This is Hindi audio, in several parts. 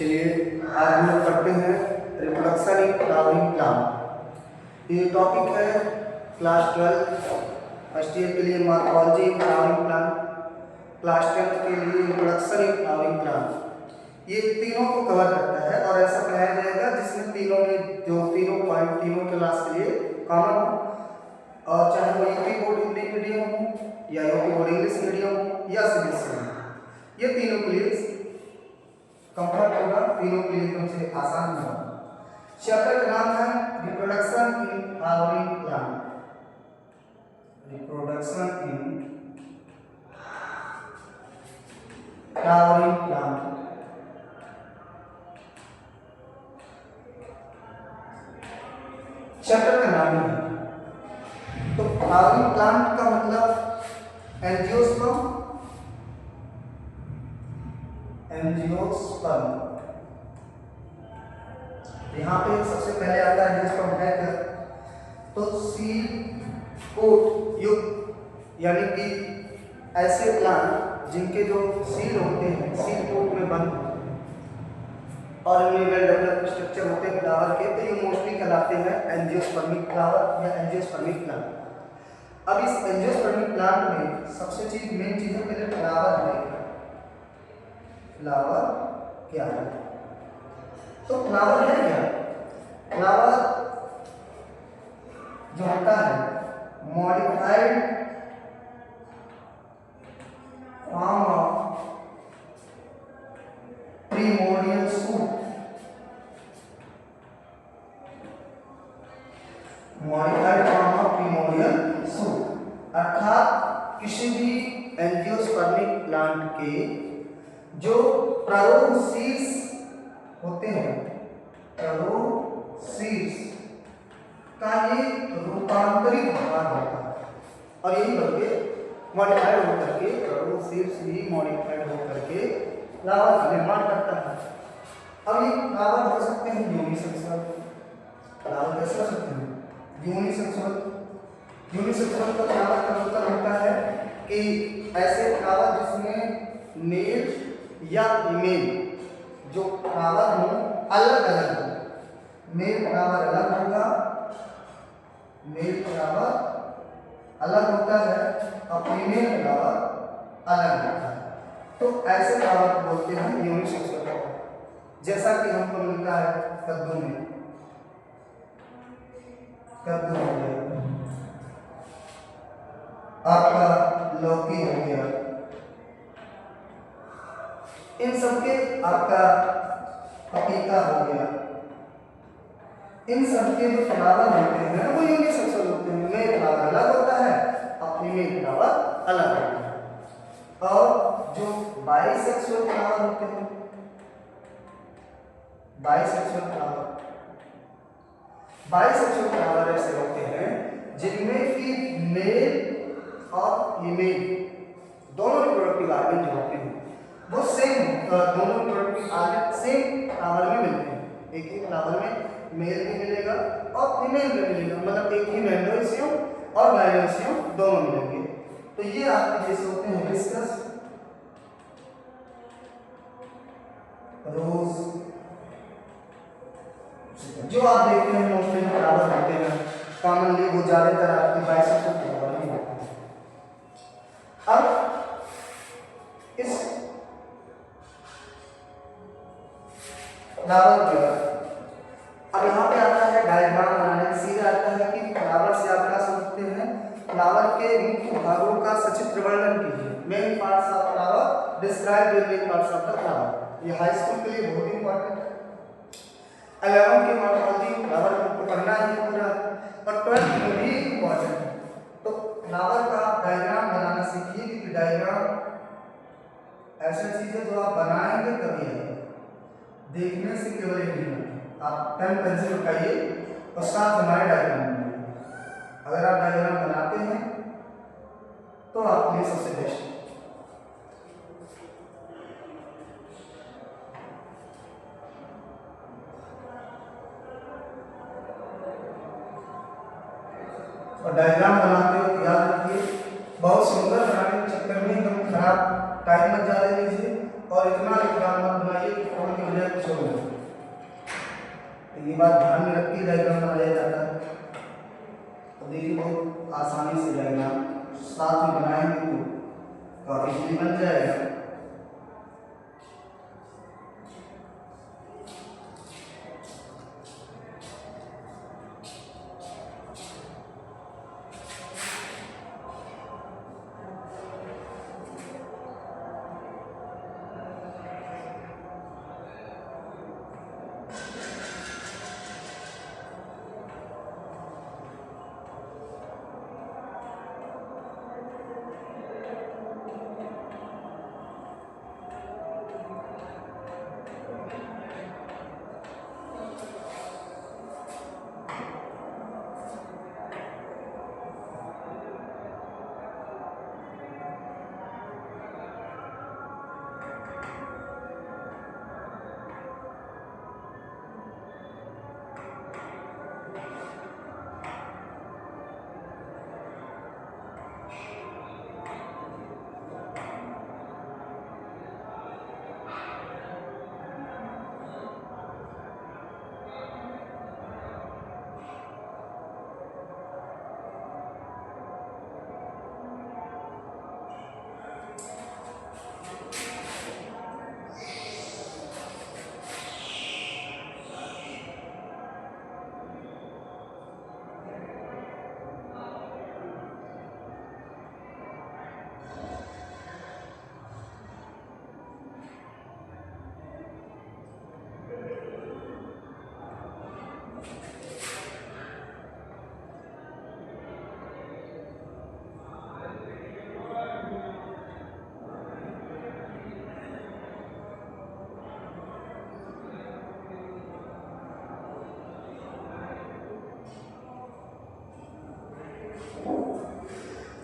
चलिए आज हम लोग पढ़ते हैं रिप्रोडक्शन इन फ्लावरिंग प्लांट। ये टॉपिक है क्लास 12 फर्स्ट ईयर के लिए morphology in flowering plant, class 10 के लिए रिप्रोडक्शन इन फ्लावरिंग प्लांट। ये तीनों को कवर करता है और ऐसा पढ़ाया जाएगा जिसमें तीनों में जो तीनों पॉइंट तीनों क्लास के लिए कॉमन हो, और चाहे वो यूपी बोर्ड हिंदी मीडियम हो या यूपी बोर्ड इंग्लिश मीडियम हो या सीबीएसई हो, ये तीनों के लिए कंफर्ट होगा, तीनों के लिए एकदम से आसान होगा। चैप्टर का नाम है reproduction in flowering plant. Reproduction in flowering plant. Chapter का नाम है। तो फ्लावरिंग प्लांट का मतलब एंजियोस्पर्म। एंजियोस्पर्म यहाँ पे सबसे पहले आता है एंजियोस्पर्म है क्या, तो सीड कोट युक्त, यानी कि ऐसे प्लांट जिनके जो सीड होते हैं सीड कोट में बंद और इनमें वेल डेवलप्ड स्ट्रक्चर होते हैं फ्लावर के, तो ये मोस्टली कहलाते हैं एंजियोस्पर्मिक फ्लावर या एंजियोस्पर्मिक प्लांट। अब इस एंजियोस्पर्मिक प्लांट में सबसे मेन चीज है पहले फ्लावर है। फ्लावर क्या है? तो फ्लावर है क्या? फ्लावर जो होता है modified form of primordial suit. Modified form of primordial suit अर्थात किसी भी एंजियोस्पर्मिक प्लांट के जो प्रारूप शीर्ष होते हैं, प्रारूप शीर्ष का ये रूपांतरित भाग होता है और यही बल्कि मॉडिफाइड होकर के प्रारूप शीर्ष ही मॉडिफाइड होकर के फ्लावर का निर्माण करता है। अब ये फ्लावर हो सकते हैं यूनिसेक्सुअल। फ्लावर कैसे हो सकते हैं? यूनिसेक्सुअल। यूनिसेक्सुअल का फ्लावर का मतलब होता है कि ऐसे फ्लावर जिसमें मेल या फीमेल जो फ्लावर हो अलग अलग हो। मेल फ्लावर अलग होगा, मेल फ्लावर अलग होता है और फीमेल फ्लावर अलग होता है, तो ऐसे फ्लावर को बोलते हैं यूनिसेक्सुअल फ्लावर। जैसा कि हमको मिलता है कद्दू में, कद्दू हो गया, आपका लौकी हो गया, इन सबके आपका पपीता हो गया, इन सबके जो फ्लावर होते हैं वो यूनिसेक्सुअल होते हैं। मेल फ्लावर अलग होता है और फीमेल फ्लावर अलग होता है। और जो बाइसेक्सुअल फ्लावर होते हैं, बाइसेक्सुअल फ्लावर ऐसे होते हैं जिनमें कि मेल और फीमेल दोनों रिप्रोडक्टिव ऑर्गन जो होते हैं वो सेम, दोनों रिप्रोडक्टिव ऑर्गन सेम फ्लावर में मिलते हैं। एक ही फ्लावर में मेल भी मिलेगा और फीमेल भी मिलेगा, मतलब एक ही मेंडोसियम और गाइनोसियम दोनों मिलेंगे। तो ये आपके जैसे होते हैं हिबिस्कस, रोज, जो आप देखते हैं मोस्टली फ्लावर होते हैं कॉमनली वो ज्यादातर आपके बाइसेक्सुअल फ्लावर ही होते हैं। अब इस फ्लावर के अब यहाँ पे आता है डायग्राम बनाने, सीधा आता है कि फ्लावर से आप क्या समझते हैं, फ्लावर के मुख्य भागों का सचित्र वर्णन कीजिए। Main parts of flower, describe the main parts of the flower. ये हाई स्कूल के लिए बहुत इंपॉर्टेंट है। 11 के मॉर्फोलॉजी फ्लावर को पढ़ना ही पूरा, और 12 में भी इंपॉर्टेंट है। तो फ्लावर का डायग्राम बनाना सीखिए, क्योंकि डायग्राम ऐसा चीज है जो आप बनाएंगे तभी आएगा, देखने से केवल एक नहीं होता। आप पेन पेंसिल उठाइए और साथ हमारे डायग्राम बनाइए। अगर आप डायग्राम बनाते हैं तो आपके लिए सबसे बेस्ट है। और डायग्राम बनाते हो याद रखिए बहुत सुंदर बनाने के चक्कर में एकदम खराब टाइम मत ज़्यादा लीजिए और इतना डायग्राम मत बनाइए कि फोन की वजह कुछ हो जाए। तो ये बात ध्यान में रख के डायग्राम बनाया जाता है। तो देखिए बहुत आसानी से डायग्राम साथ में बनाएंगे तो काफी इजीली बन जाएगा।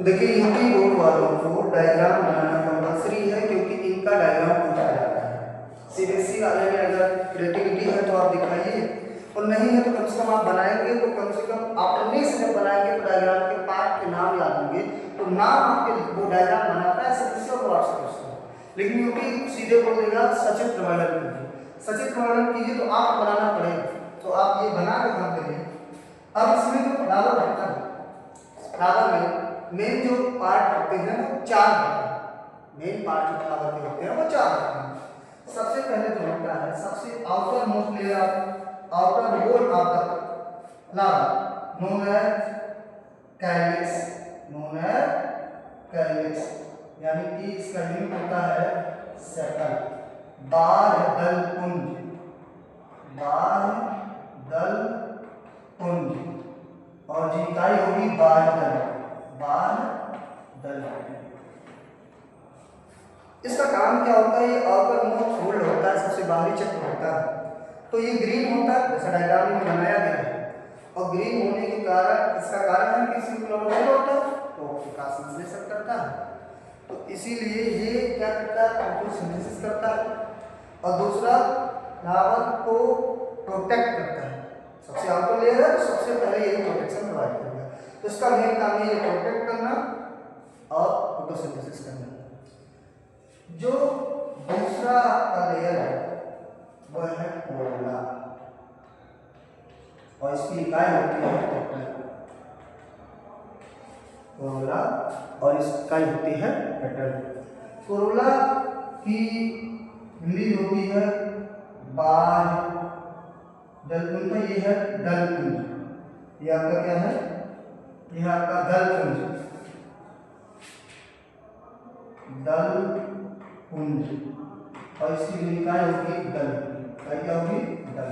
देखिए हिंदी बोर्ड वालों को डायग्राम बनाना कंपलसरी है क्योंकि इनका डायग्राम पूछा जाता है। सीबीएसई वाले में अगर क्रिएटिविटी है तो आप दिखाइए, और नहीं है तो कम से कम आप बनाएंगे तो कम से कम अपने से जब बनाएंगे तो डायग्राम के पार्ट के नाम याद होंगे, तो नाम आपके वो डायग्राम बनाता है सदस्य को आप समझते हैं। लेकिन क्योंकि सीधे बोल देगा सचित्र वर्णन कीजिए, सचित्र वर्णन कीजिए तो आप बनाना पड़ेगा, तो आप ये बना के काम करिए। अब इसमें जो फ्लावर रहता है, फ्लावर में मेन जो पार्ट होते हैं वो 4 होते हैं। मेन पार्ट जो फ्लावर के होते हैं वो 4 होते हैं। सबसे पहले जो होता है, सबसे outermost layer, outer wall of the flower known as calyx, known as calyx, यानी कि इसका यूनिट होता है सेटल। बाह्य पुंज, बाह्य पुंज, और जी इकाई होगी बाह्य दल। इसका काम क्या होता है, ये आउटर मोस्ट फोल्ड होता है, सबसे बाहरी चक्र होता है। तो ये ग्रीन होता है, जैसा डायग्राम में बनाया गया है, और ग्रीन होने के कारण इसका कारण है कि इसमें क्लोरोफिल होता है तो प्रकाश संश्लेषण करता है, तो इसीलिए ये क्या करता है, फोटोसिंथेसिस करता है। और दूसरा फ्लावर को प्रोटेक्ट करता है। सबसे आउटर लेयर है तो सबसे पहले यही प्रोटेक्शन प्रोवाइड करेगा, तो इसका मेन काम है ये प्रोटेक्ट करना और फोटोसिंथेसिस करना। जो दूसरा आपका लेयर है वह है कोरोला, और इसकी इकाई होती है पेटल। कोरोला और इसकी इकाई होती है पेटल। कोरोला की हिंदी होती है बाह्य दलपुंज, ये है दलपुंज, ये आपका क्या है, यह आपका दलपुंज, दलपुंज, और इसकी इकाई होगी दल, क्या होगी दल।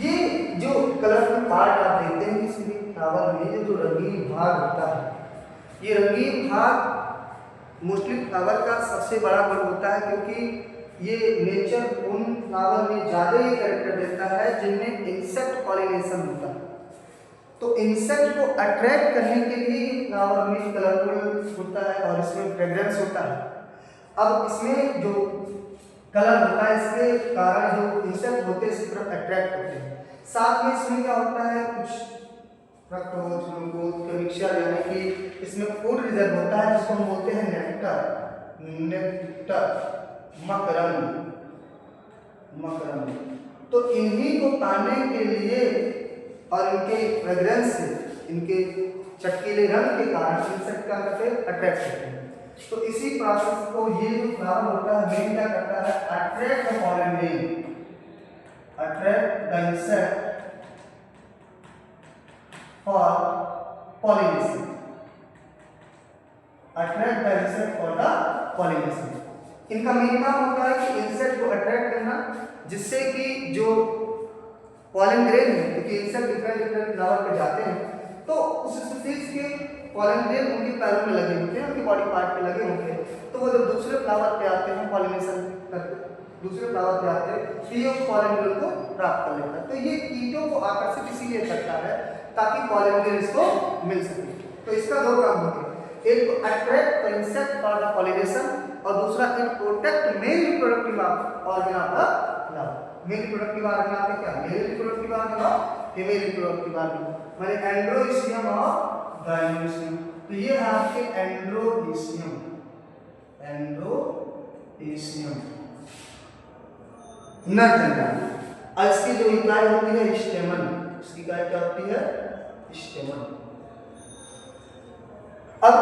ये जो कलरफुल पार्ट आप देखते हैं किसी भी फ्लावर में, ये जो रंगीन भाग होता है, ये रंगीन भाग मोस्टली फ्लावर का सबसे बड़ा गुण होता है, क्योंकि ये नेचर उन फ्लावर में ज़्यादा ये कैरेक्टर देता है जिनमें इंसेक्ट पॉलिनेशन होता है। तो इंसेक्ट को अट्रैक्ट करने के लिए फ्लावर में कलरफुल होता है और इसमें फ्रेग्रेंस होता है। अब इसमें जो कलर होता है इसके कारण जो इंसेक्ट होते हैं इसकी तरफ अट्रैक्ट होते हैं। साथ में इसमें क्या होता है, कुछ फ्रक्टोज ग्लूकोज का मिक्सचर, यानी कि इसमें फूड रिजर्व होता है जिसको हम बोलते हैं नेक्टर। नेक्टर मकरंद, मकरंद। तो इन्हीं को पाने के लिए और इनके फ्रेग्रेंस से, इनके चटकीले रंग के कारण इंसेक्ट क्या करते हैं, अट्रैक्ट करते हैं। तो इसी प्रोसेस को ये जो फ्लावर होता है मेन क्या करता है, attract the pollen grain, attract the insect for pollination, attract the insect for the pollination. इनका मेन काम होता है कि इंसेक्ट को अट्रैक्ट करना, जिससे कि जो पॉलन ग्रेन है, क्योंकि इंसेक्ट डिफरेंट डिफरेंट फ्लावर पे जाते हैं, तो उस स्पीशीज के पॉलन ग्रेन उनके पैरों में लगे होते हैं, उनके बॉडी पार्ट पे लगे होते हैं। तो वो जब दूसरे फ्लावर पे आते हैं पॉलिनेशन करके, दूसरे फ्लावर पे आते हैं, तो ये उस पॉलन ग्रेन को प्राप्त कर लेता है। तो ये कीटों को आकर्षित इसीलिए करता है ताकि पॉलन ग्रेन इसको मिल सके। तो इसका दो काम होते हैं, एक तो attract the insect for the pollination, और दूसरा in protect male reproductive organ of the flower. Male reproductive organ आपके क्या, मेल रिप्रोडक्टिव ऑर्गन और फीमेल रिप्रोडक्टिव ऑर्गन, माने एंड्रोइशियम और गाइनोइशियम। तो ये है आपके एंड्रोइशियम, एंड्रोइशियम नर जनता। इसकी जो इकाई होती है स्टेमन, इसकी इकाई क्या होती है, स्टेमन। अब